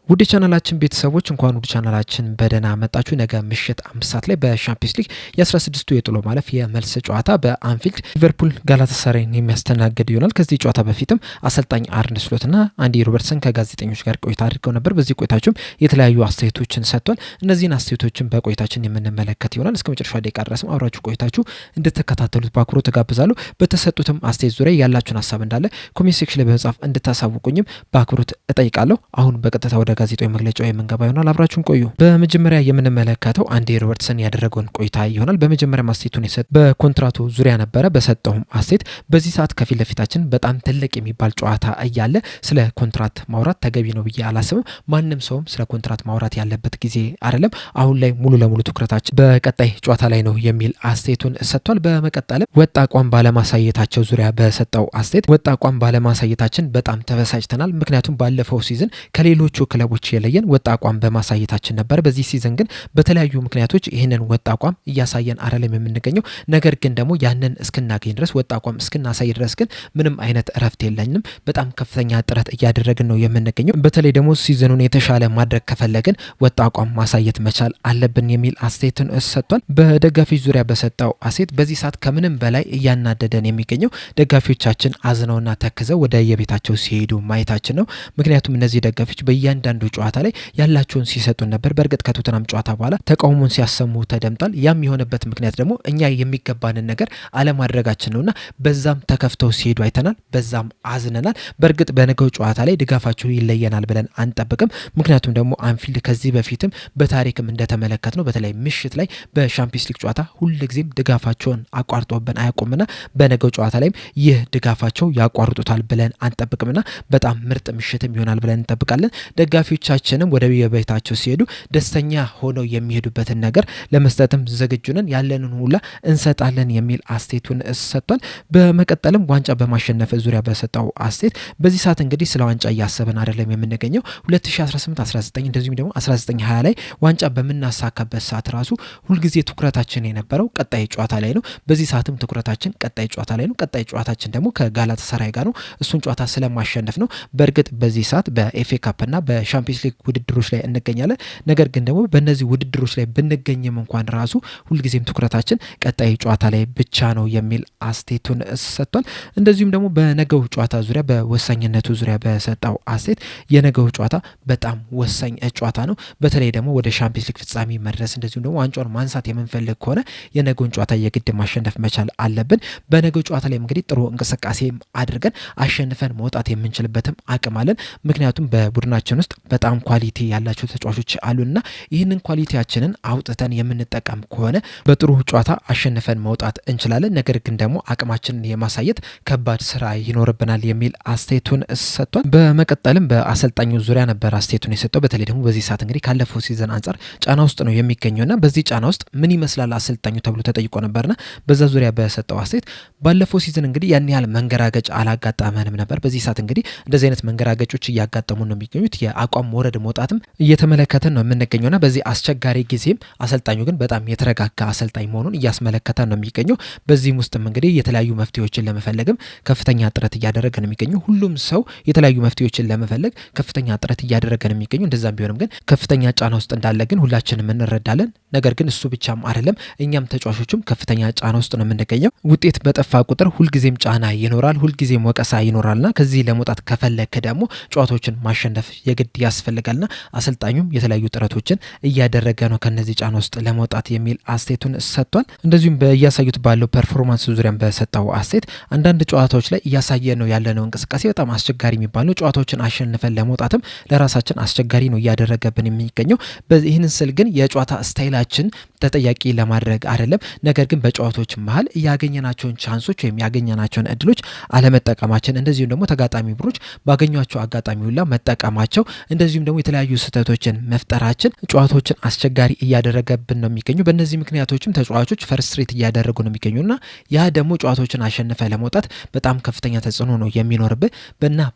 ውድ ቻናላችን ቤተሰቦች እንኳን ውድ ቻናላችን በደህና መጣችሁ። ነገ ምሽት 5 ሰዓት ላይ በሻምፒዮንስ ሊግ የ16ቱ የጥሎ ማለፍ የመልስ ጨዋታ በአንፊልድ ሊቨርፑል ጋላታሳራይን የሚያስተናግድ ይሆናል። ከዚህ ጨዋታ በፊትም አሰልጣኝ አርነ ስሎትና አንዲ ሮበርትሰን ከጋዜጠኞች ጋር ቆይታ አድርገው ነበር። በዚህ ቆይታቸውም የተለያዩ አስተያየቶችን ሰጥቷል። እነዚህን አስተያየቶችን በቆይታችን የምንመለከት ይሆናል። እስከ መጨረሻ ደቂቃ ድረስም አብራችሁ ቆይታችሁ እንድትከታተሉት በአክብሮት ተጋብዛለሁ። በተሰጡትም አስተያየት ዙሪያ ያላችሁን ሀሳብ እንዳለ ኮሜንት ሴክሽን ላይ በመጻፍ እንድታሳውቁኝም በአክብሮት እጠይቃለሁ። አሁን በቀጥታ ወደ ጋዜጣዊ መግለጫው የምንገባ ይሆናል። አብራችሁን ቆዩ። በመጀመሪያ የምንመለከተው አንዲ ሮበርትሰን ያደረገውን ቆይታ ይሆናል። በመጀመሪያ አስተያየቱን የሰጠው በኮንትራቱ ዙሪያ ነበረ። በሰጠውም አስተያየት በዚህ ሰዓት ከፊት ለፊታችን በጣም ትልቅ የሚባል ጨዋታ እያለ ስለ ኮንትራት ማውራት ተገቢ ነው ብዬ አላስብም። ማንም ሰውም ስለ ኮንትራት ማውራት ያለበት ጊዜ አይደለም። አሁን ላይ ሙሉ ለሙሉ ትኩረታችን በቀጣይ ጨዋታ ላይ ነው የሚል አስተያየቱን ሰጥቷል። በመቀጠልም ወጥ አቋም ባለማሳየታቸው ዙሪያ በሰጠው አስተያየት ወጥ አቋም ባለማሳየታችን በጣም ተበሳጭተናል። ምክንያቱም ባለፈው ሲዝን ከሌሎቹ ክለቦች የለየን ወጥ አቋም በማሳየታችን ነበር። በዚህ ሲዝን ግን በተለያዩ ምክንያቶች ይህንን ወጥ አቋም እያሳየን አይደለም የምንገኘው። ነገር ግን ደግሞ ያንን እስክናገኝ ድረስ ወጥ አቋም እስክናሳይ ድረስ ግን ምንም አይነት እረፍት የለንም። በጣም ከፍተኛ ጥረት እያደረግን ነው የምንገኘው። በተለይ ደግሞ ሲዝኑን የተሻለ ማድረግ ከፈለግን ወጥ አቋም ማሳየት መቻል አለብን የሚል አስተያየትን ሰጥቷል። በደጋፊዎች ዙሪያ በሰጠው አስተያየት በዚህ ሰዓት ከምንም በላይ እያናደደን የሚገኘው ደጋፊዎቻችን አዝነውና ተክዘው ወደ የቤታቸው ሲሄዱ ማየታችን ነው። ምክንያቱም እነዚህ ደጋፊዎች በእያንዳንዱ ጨዋታ ላይ ያላቸውን ሲሰጡን ነበር። በእርግጥ ከቶተናም ጨዋታ በኋላ ተቃውሞን ሲያሰሙ ተደምጧል። ያም የሆነበት ምክንያት ደግሞ እኛ የሚገባንን ነገር አለማድረጋችን ነውና በዛም ተከፍተው ሲሄዱ አይተናል። በዛም አዝነናል። በእርግጥ በነገው ጨዋታ ላይ ድጋፋቸው ይለየናል ብለን አንጠብቅም። ምክንያቱም ደግሞ አንፊልድ ከዚህ በፊትም በታሪክም እንደተመለከት ነው በተለይ ምሽት ላይ በሻምፒዮንስ ሊግ ጨዋታ ሁልጊዜም ድጋፋቸውን አቋርጦብን አያውቁምና በነገው ጨዋታ ላይም ይህ ድጋፋቸው ያቋርጡታል ብለን አንጠብቅምና በጣም ምርጥ ምሽትም ይሆናል ብለን እንጠብቃለን። ደጋፊዎቻችንም ወደ የቤታቸው ሲሄዱ ደስተኛ ሆነው የሚሄዱበትን ነገር ለመስጠትም ዝግጁ ነን፣ ያለንን ሁላ እንሰጣለን የሚል አስተያየቱን ሰጥቷል። በመቀጠልም ዋንጫ በማሸነፍ ዙሪያ በሰጠው አስተያየት በዚህ ሰዓት እንግዲህ ስለ ዋንጫ እያሰብን አይደለም የምንገኘው 2018-19 እንደዚሁም ደግሞ 19-20 ላይ ዋንጫ በምናሳካበት ሰዓት ራሱ ሁልጊዜ ትኩረታችን የነበረው ቀጣይ ጨዋታ ላይ ነው። በዚህ ሰዓትም ትኩረታችን ቀጣይ ጨዋታ ላይ ነው። ቀጣይ ጨዋታችን ደግሞ ከጋላታሳራይ ጋር ነው። እሱን ጨዋታ ስለማሸነፍ ነው። በእርግጥ በዚህ ሰዓት በኤፍኤ ካፕና በሻምፒዮንስ ሊግ ውድድሮች ላይ እንገኛለን። ነገር ግን ደግሞ በእነዚህ ውድድሮች ላይ ብንገኝም እንኳን ራሱ ሁልጊዜም ትኩረታችን ቀጣይ ጨዋታ ላይ ብቻ ነው የሚል አስተያየቱን ሰጥቷል። እንደዚሁም ደግሞ በነገው ጨዋታ ዙሪያ በወሳኝነቱ ዙሪያ በሰጠው አስተያየት የነገው ጨዋታ በጣም ወሳኝ ጨዋታ ነው። በተለይ ደግሞ ወደ ሻምፒዮንስ ሊግ ፍጻሜ መድረስ እንደዚሁም ደግሞ ዋንጫውን ማንሳት የምንፈልግ ከሆነ የነገውን ጨዋታ የግድ ማሸነፍ መቻል አለብን። በነገው ጨዋታ ላይ እንግዲህ ጥሩ እንቅስቃሴ አድርገን አሸንፈን መውጣት የምንችልበትም አቅም አለን። ምክንያቱም በቡድናችን ውስጥ በጣም ኳሊቲ ያላቸው ተጫዋቾች አሉና ይህንን ኳሊቲያችንን አውጥተን የምንጠቀም ከሆነ በጥሩ ጨዋታ አሸንፈን መውጣት እንችላለን። ነገር ግን ደግሞ አቅማችንን የማሳየት ከባድ ስራ ይኖርብናል የሚል አስተያየቱን ሰጥቷል። በመቀጠልም በአሰልጣኙ ዙሪያ ነበር አስተያየቱን የሰጠው። በተለይ ደግሞ በዚህ ሰዓት እንግዲህ ካለፈው ሲዘን አንጻር ጫና ውስጥ ነው የሚገኘውና በዚህ ጫና ውስጥ ምን ይመስላል አሰልጣኙ ተብሎ ተጠይቆ ነበርና በዛ ዙሪያ በሰጠው አስተያየት ባለፈው ሲዘን እንግዲህ ያን ያህል መንገራገጭ አላጋጠመንም ነበር። በዚህ ሰዓት እንግዲህ እንደዚህ አይነት መንገራገጮች እያጋጠሙ ነው የሚገኙት። የአቋም ወረድ መውጣትም እየተመለከተን ነው የምንገኘውና በዚህ አስቸጋሪ ጊዜም አሰልጣኙ ግን በጣም የተረጋጋ አሰልጣኝ መሆኑን እያስመለከተን ነው የሚገኘው። በዚህም ውስጥም እንግዲህ የተለያዩ መፍትሄዎችን ለመፈለግም ከፍተኛ ጥረት እያደረገ ነው የሚገኘው። ሁሉም ሰው የተለያዩ መፍትሄዎችን ለመፈለግ ከፍተኛ ጥረት እያደረገ ነው የሚገኘው። እንደዛም ቢሆንም ግን ከፍተኛ ጫና ውስጥ እንዳለ ግን ሁላችንም እንረዳለን። ነገር ግን እሱ ብቻም አይደለም፣ እኛም ተጫዋቾችም ከፍተኛ ጫና ውስጥ ነው የምንገኘው። ውጤት በጠፋ ቁጥር ሁልጊዜም ጫና ይኖራል፣ ሁልጊዜም ወቀሳ ይኖራልና ከዚህ ለመውጣት ከፈለክ ደግሞ ጨዋታዎችን ማሸነፍ የግድ ያስፈልጋልና አሰልጣኙም የተለያዩ ጥረቶችን እያደረገ ነው ከነዚህ ጫና ውስጥ ለመውጣት የሚል አስተያየቱን ሰጥቷል። እንደዚሁም በእያሳዩት ባለው ፐርፎርማንስ ዙሪያም በሰጠው አስተያየት አንዳንድ ጨዋታዎች ላይ እያሳየ ነው ያለነው እንቅስቃሴ በጣም አስቸጋሪ የሚባል ነው። ጨዋታዎችን አሸንፈን ለመውጣትም ለራሳችን አስቸጋሪ ነው እያደረገብን የሚገኘው። ይህንን ስል ግን የጨዋታ ስታይላችን ተጠያቂ ለማድረግ አይደለም። ነገር ግን በጨዋታዎች መሀል ያገኘናቸውን ቻንሶች ወይም ያገኘናቸውን እድሎች አለመጠቀማችን እንደዚሁም ደግሞ ተጋጣሚ ቡድኖች ባገኟቸው አጋጣሚ ሁላ መጠቀማቸው እንደዚሁም ደግሞ የተለያዩ ስህተቶችን መፍጠራችን ጨዋታዎችን አስቸጋሪ እያደረገብን ነው የሚገኘው። በእነዚህ ምክንያቶችም ተጫዋቾች ፈርስትሬት እያደረጉ ነው የሚገኙና ያ ደግሞ ጨዋታዎችን አሸንፈ ለመውጣት በጣም ከፍተኛ ተጽዕኖ ነው የሚኖርብን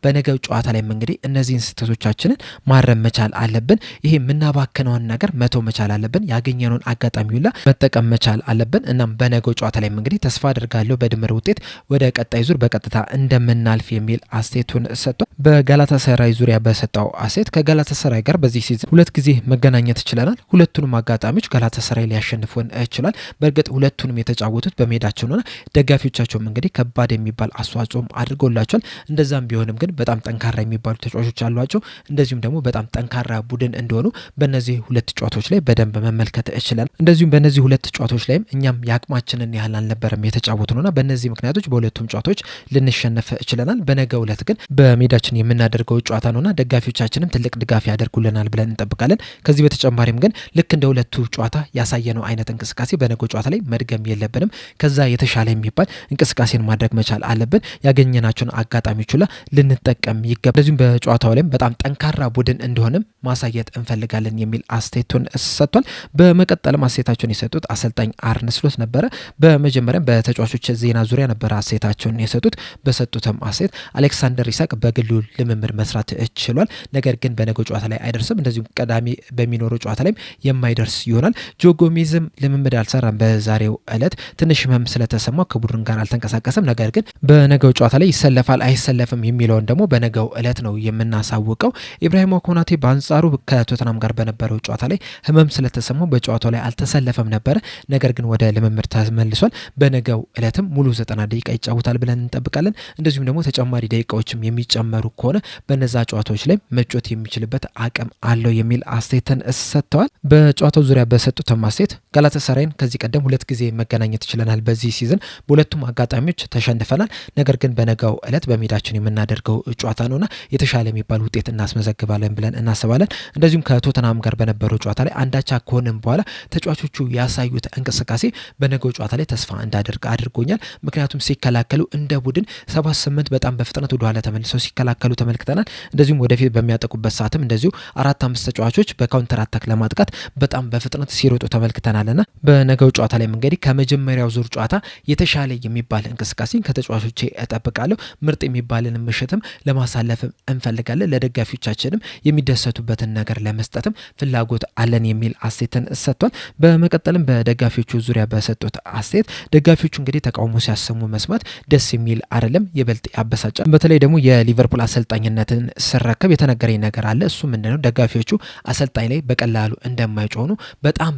በነገው ጨዋታ ላይ እንግዲህ እነዚህን ስህተቶቻችንን ማረም መቻል አለብን። ይሄ የምናባክነውን ነገር መተው መቻል አለብን። ያገኘነውን አጋጣሚ ሁላ መጠቀም መቻል አለብን። እናም በነገው ጨዋታ ላይ እንግዲህ ተስፋ አድርጋለሁ በድምር ውጤት ወደ ቀጣይ ዙር በቀጥታ እንደምናልፍ የሚል አስተያየቱን ሰጥቷል። በጋላታሳራይ ዙሪያ በሰጠው አስተያየት መሰረት ከጋላታሳራይ ጋር በዚህ ሲዝን 2 ጊዜ መገናኘት ችለናል። ሁለቱንም አጋጣሚዎች ጋላታሳራይ ሊያሸንፉን ችሏል። በእርግጥ ሁለቱንም የተጫወቱት በሜዳቸው ነውና ደጋፊዎቻቸውም እንግዲህ ከባድ የሚባል አስተዋጽኦም አድርጎላቸዋል። እንደዛም ቢሆንም ግን በጣም ጠንካራ የሚባሉ ተጫዋቾች አሏቸው። እንደዚሁም ደግሞ በጣም ጠንካራ ቡድን እንደሆኑ በእነዚህ ሁለት ጨዋታዎች ላይ በደንብ መመልከት ይችላል። እንደዚሁም በእነዚህ ሁለት ጨዋታዎች ላይም እኛም የአቅማችንን ያህል አልነበረም የተጫወቱ ነውና በእነዚህ ምክንያቶች በሁለቱም ጨዋታዎች ልንሸነፍ ችለናል። በነገው ዕለት ግን በሜዳችን የምናደርገው ጨዋታ ነውና ደጋፊዎቻችንም ትልቅ ድጋፍ ያደርጉልናል ብለን እንጠብቃለን። ከዚህ በተጨማሪም ግን ልክ እንደ ሁለቱ ጨዋታ ያሳየነው አይነት እንቅስቃሴ በነገው ጨዋታ ላይ መድገም የለብንም። ከዛ የተሻለ የሚባል እንቅስቃሴን ማድረግ መቻል አለብን። ያገኘናቸውን አጋጣሚዎች ሁላ ልንጠቀም ይገባል። እንደዚሁም በጨዋታው ላይም በጣም ጠንካራ ቡድን እንደሆነም ማሳየት እንፈልጋለን የሚል አስተያየቱን ሰጥቷል። በመቀጠልም አስተያየታቸውን የሰጡት አሰልጣኝ አርነ ስሎት ነበረ። በመጀመሪያም በተጫዋቾች ዜና ዙሪያ ነበረ አስተያየታቸውን የሰጡት። በሰጡትም አስተያየት አሌክሳንደር ኢሳቅ በግሉ ልምምድ መስራት ችሏል፣ ነገር ግን በነገው ጨዋታ ላይ አይደርስም። እንደዚሁም ቀዳሚ በሚኖረው ጨዋታ ላይም የማይደርስ ይሆናል። ጆ ጎሜዝም ልምምድ አልሰራም። በዛሬው ዕለት ትንሽ ህመም ስለተሰማው ከቡድን ጋር አልተንቀሳቀሰም። ነገር ግን በነገው ጨዋታ ላይ ይሰለፋል አይሰለፍም የሚለውን ደግሞ በነገው ዕለት ነው የምናሳውቀው። ኢብራሂማ ኮናቴ በአንጻሩ ከቶተናም ጋር በነበረው ጨዋታ ላይ ህመም ስለተሰማው በጨዋታው ላይ አልተሰለፈም ነበረ። ነገር ግን ወደ ልምምድ ተመልሷል። በነገው ዕለትም ሙሉ 90 ደቂቃ ይጫወታል ብለን እንጠብቃለን። እንደዚሁም ደግሞ ተጨማሪ ደቂቃዎችም የሚጨመሩ ከሆነ በነዛ ጨዋታዎች ላይ መጫወት የሚችልበት አቅም አለው የሚል አስተያየትን ሰጥተዋል። በጨዋታው ዙሪያ በሰጡት አስተያየት ጋላታሳራይን ከዚህ ቀደም 2 ጊዜ መገናኘት ችለናል። በዚህ ሲዝን በሁለቱም አጋጣሚዎች ተሸንፈናል። ነገር ግን በነገው ዕለት በሜዳችን የምናደርገው ጨዋታ ነውና የተሻለ የሚባል ውጤት እናስመዘግባለን ብለን እናስባለን። እንደዚሁም ከቶተናም ጋር በነበረው ጨዋታ ላይ አንዳቻ ከሆነም በኋላ ተጫዋቾቹ ያሳዩት እንቅስቃሴ በነገው ጨዋታ ላይ ተስፋ እንዳደርግ አድርጎኛል። ምክንያቱም ሲከላከሉ እንደ ቡድን 7-8 በጣም በፍጥነት ወደ ኋላ ተመልሰው ሲከላከሉ ተመልክተናል። እንደዚሁም ወደፊት በሚያጠቁበት ሰዓትም እንደዚሁ 4-5 ተጫዋቾች በካውንተር አታክ ለማጥቃት በጣም በፍጥነት ሲሮጡ ተመልክተናልና በነገው ጨዋታ ላይ እንግዲህ ከመጀመሪያው ዙር ጨዋታ የተሻለ የሚባል እንቅስቃሴ ከተጫዋቾቼ እጠብቃለሁ። ምርጥ የሚባልን ምሽትም ለማሳለፍም እንፈልጋለን። ለደጋፊዎቻችንም የሚደሰቱበትን ነገር ለመስጠትም ፍላጎት አለን የሚል አስተያየትን ሰጥቷል። በመቀጠልም በደጋፊዎቹ ዙሪያ በሰጡት አስተያየት ደጋፊዎቹ እንግዲህ ተቃውሞ ሲያሰሙ መስማት ደስ የሚል አይደለም፣ ይበልጥ ያበሳጫል። በተለይ ደግሞ የሊቨርፑል አሰልጣኝነትን ስረከብ የተነገረኝ ነገር አለ። እሱ ምንድነው ደጋፊዎቹ አሰልጣኝ ላይ በቀላሉ እንደማይጮኑ በጣም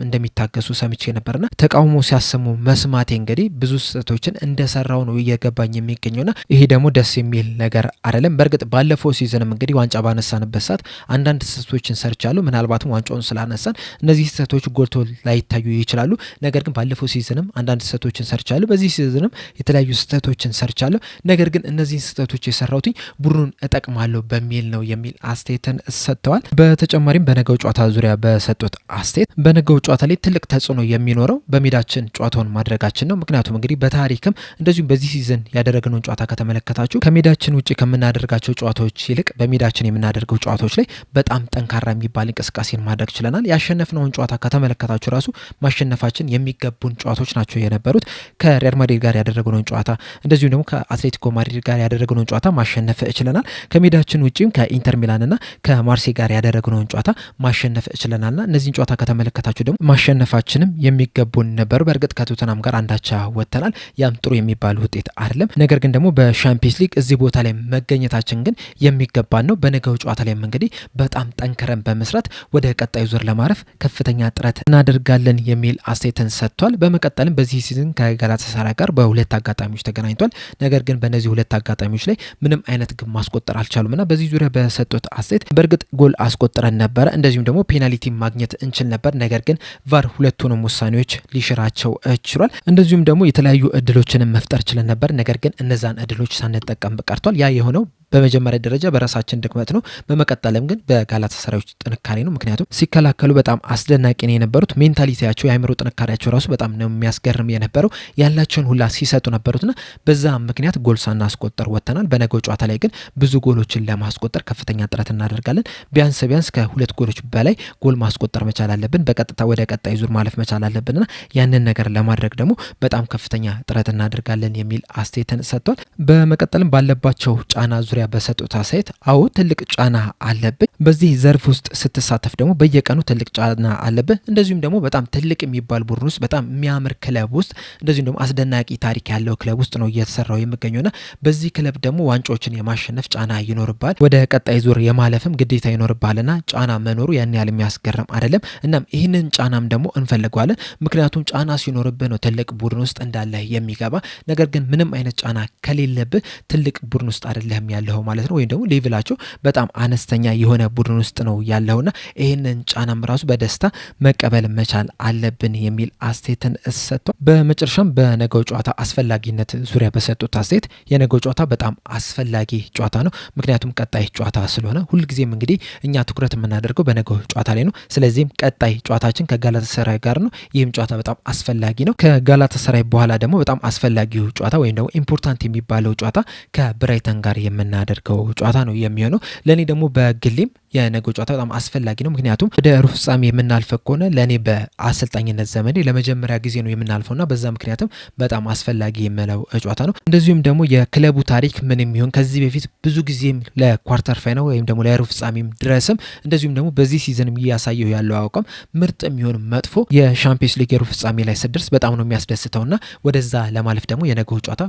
እንደሚታገሱ ሰምቼ ነበርና ተቃውሞ ሲያሰሙ መስማቴ እንግዲህ ብዙ ስህተቶችን እንደሰራው ነው እየገባኝ የሚገኘውና ይሄ ደግሞ ደስ የሚል ነገር አይደለም። በእርግጥ ባለፈው ሲዝንም እንግዲህ ዋንጫ ባነሳንበት ሰዓት አንዳንድ ስህተቶችን ሰርቻለሁ። ምናልባትም ዋንጫውን ስላነሳን እነዚህ ስህተቶች ጎልቶ ላይታዩ ይችላሉ። ነገር ግን ባለፈው ሲዝንም አንዳንድ ስህተቶችን ሰርቻለሁ። በዚህ ሲዝንም የተለያዩ ስህተቶችን ሰርቻለሁ። ነገር ግን እነዚህን ስህተቶች የሰራሁት ቡድኑን እጠቅማለሁ በሚል ነው የሚል አስተያየትን ሰጥተዋል። በተጨማሪም በነገው ጨዋታ ዙሪያ በሰጡት አስተያየት በነገው ጨዋታ ላይ ትልቅ ተጽዕኖ የሚኖረው በሜዳችን ጨዋታውን ማድረጋችን ነው። ምክንያቱም እንግዲህ በታሪክም እንደዚሁም በዚህ ሲዝን ያደረግነውን ጨዋታ ከተመለከታችሁ ከሜዳችን ውጭ ከምናደርጋቸው ጨዋታዎች ይልቅ በሜዳችን የምናደርገው ጨዋታዎች ላይ በጣም ጠንካራ የሚባል እንቅስቃሴን ማድረግ ችለናል። ያሸነፍነውን ጨዋታ ከተመለከታችሁ ራሱ ማሸነፋችን የሚገቡን ጨዋታዎች ናቸው የነበሩት። ከሪያል ማድሪድ ጋር ያደረግነውን ጨዋታ እንደዚሁም ደግሞ ከአትሌቲኮ ማድሪድ ጋር ያደረግነውን ጨዋታ ማሸነፍ ችለናል። ከሜዳችን ውጭም ከኢንተር ሚላንና ከማርሴይ ጋር ያደረግነውን ጨዋታ ማሸነፍ ችለናልና እነዚህን ጨዋታ ከተመለከታችሁ ደግሞ ማሸነፋችንም የሚገቡን ነበሩ። በእርግጥ ከቶተናም ጋር አንዳቻ ወጥተናል። ያም ጥሩ የሚባል ውጤት አይደለም። ነገር ግን ደግሞ በሻምፒየንስ ሊግ እዚህ ቦታ ላይ መገኘታችን ግን የሚገባን ነው። በነገው ጨዋታ ላይ እንግዲህ በጣም ጠንክረን በመስራት ወደ ቀጣዩ ዙር ለማረፍ ከፍተኛ ጥረት እናደርጋለን የሚል አስተያየትን ሰጥቷል። በመቀጠልም በዚህ ሲዝን ከጋላታሳራይ ጋር በሁለት አጋጣሚዎች ተገናኝቷል። ነገር ግን በእነዚህ ሁለት አጋጣሚዎች ላይ ምንም አይነት ግብ ማስቆጠር አልቻሉምና በዚህ ዙሪያ በሰጡት አስተያየት በእርግጥ ጎል አስቆጥረን ነበረ፣ እንደዚሁም ደግሞ ፔናልቲ ማግኘት እንችል ነበር። ነገር ግን ቫር ሁለቱንም ውሳኔዎች ሊሽራቸው ችሏል። እንደዚሁም ደግሞ የተለያዩ እድሎችንም መፍጠር ችለን ነበር። ነገር ግን እነዛን እድሎች ሳንጠቀም ቀርቷል። ያ የሆነው በመጀመሪያ ደረጃ በራሳችን ድክመት ነው። በመቀጠልም ግን በጋላታሳራዮች ጥንካሬ ነው። ምክንያቱም ሲከላከሉ በጣም አስደናቂ ነው የነበሩት። ሜንታሊቲያቸው የአእምሮ ጥንካሬያቸው ራሱ በጣም ነው የሚያስገርም የነበረው። ያላቸውን ሁላ ሲሰጡ ነበሩትና በዛ ምክንያት ጎል ሳናስቆጠር ወጥተናል። በነገው ጨዋታ ላይ ግን ብዙ ጎሎችን ለማስቆጠር ከፍተኛ ጥረት እናደርጋለን። ቢያንስ ከ2 ጎሎች በላይ ጎል ማስቆጠር መቻል አለብን። በቀጥታ ወደ ቀጣይ ዙር ማለፍ መቻል አለብንና ያንን ነገር ለማድረግ ደግሞ በጣም ከፍተኛ ጥረት እናደርጋለን የሚል አስተያየትን ሰጥቷል። በመቀጠልም ባለባቸው ጫና ዙሪያ ዙሪያ በሰጡት አስተያየት አዎ ትልቅ ጫና አለብን። በዚህ ዘርፍ ውስጥ ስትሳተፍ ደግሞ በየቀኑ ትልቅ ጫና አለብን። እንደዚሁም ደግሞ በጣም ትልቅ የሚባል ቡድን ውስጥ በጣም የሚያምር ክለብ ውስጥ እንደዚሁም ደግሞ አስደናቂ ታሪክ ያለው ክለብ ውስጥ ነው እየተሰራው የሚገኘውና በዚህ ክለብ ደግሞ ዋንጫዎችን የማሸነፍ ጫና ይኖርባል። ወደ ቀጣይ ዙር የማለፍም ግዴታ ይኖርባልና ጫና መኖሩ ያን ያህል የሚያስገርም አይደለም። እናም ይህንን ጫናም ደግሞ እንፈልገዋለን። ምክንያቱም ጫና ሲኖርብህ ነው ትልቅ ቡድን ውስጥ እንዳለ የሚገባ። ነገር ግን ምንም አይነት ጫና ከሌለብህ ትልቅ ቡድን ውስጥ አይደለም ያለው ማለት ነው። ወይም ደግሞ ሌቭላቸው በጣም አነስተኛ የሆነ ቡድን ውስጥ ነው ያለውና ይህንን ጫናም ራሱ በደስታ መቀበል መቻል አለብን የሚል አስተያየትን ሰጥቷል። በመጨረሻም በነገው ጨዋታ አስፈላጊነት ዙሪያ በሰጡት አስተያየት የነገው ጨዋታ በጣም አስፈላጊ ጨዋታ ነው። ምክንያቱም ቀጣይ ጨዋታ ስለሆነ ሁልጊዜም እንግዲህ እኛ ትኩረት የምናደርገው በነገው ጨዋታ ላይ ነው። ስለዚህም ቀጣይ ጨዋታችን ከጋላታሳራይ ጋር ነው። ይህም ጨዋታ በጣም አስፈላጊ ነው። ከጋላታሳራይ በኋላ ደግሞ በጣም አስፈላጊው ጨዋታ ወይም ደግሞ ኢምፖርታንት የሚባለው ጨዋታ ከብራይተን ጋር የምናደርገው ጨዋታ ነው የሚሆነው። ለእኔ ደግሞ በግሌም የነገው ጨዋታ በጣም አስፈላጊ ነው። ምክንያቱም ወደ ሩብ ፍጻሜ የምናልፈው ከሆነ ለእኔ በአሰልጣኝነት ዘመኔ ለመጀመሪያ ጊዜ ነው የምናልፈውና በዛ ምክንያትም በጣም አስፈላጊ የምለው ጨዋታ ነው። እንደዚሁም ደግሞ የክለቡ ታሪክ ምን የሚሆን ከዚህ በፊት ብዙ ጊዜም ለኳርተር ፋይናል ወይም ደግሞ ለሩብ ፍጻሜም ድረስም እንደዚሁም ደግሞ በዚህ ሲዝንም እያሳየው ያለው አቋም ምርጥ የሚሆን መጥፎ የሻምፒዮንስ ሊግ የሩብ ፍጻሜ ላይ ስደርስ በጣም ነው የሚያስደስተውና ወደዛ ለማለፍ ደግሞ የነገው ጨዋታ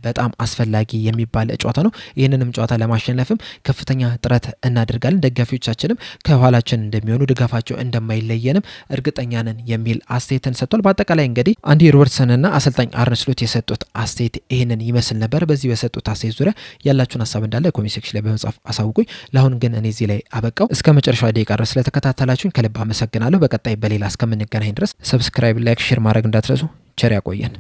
በጣም አስፈላጊ የሚባል ጨዋታ ነው። ይህንንም ጨዋታ ለማሸነፍም ከፍተኛ ጥረት እናደርጋለን። ደጋፊዎቻችንም ከኋላችን እንደሚሆኑ ድጋፋቸው እንደማይለየንም እርግጠኛ ነን የሚል አስተያየትን ሰጥቷል። በአጠቃላይ እንግዲህ አንዲ ሮበርትሰንና አሰልጣኝ አርነ ስሎት የሰጡት አስተያየት ይህንን ይመስል ነበር። በዚህ በሰጡት አስተያየት ዙሪያ ያላችሁን ሀሳብ እንዳለ ኮሜንት ሴክሽን ላይ በመጻፍ አሳውቁኝ። ለአሁን ግን እኔ እዚህ ላይ አበቃው። እስከ መጨረሻው ደቂቃ ድረስ ስለተከታተላችሁኝ ከልብ አመሰግናለሁ። በቀጣይ በሌላ እስከምንገናኝ ድረስ ሰብስክራይብ፣ ላይክ፣ ሼር ማድረግ እንዳትረሱ። ቸር ያቆየን።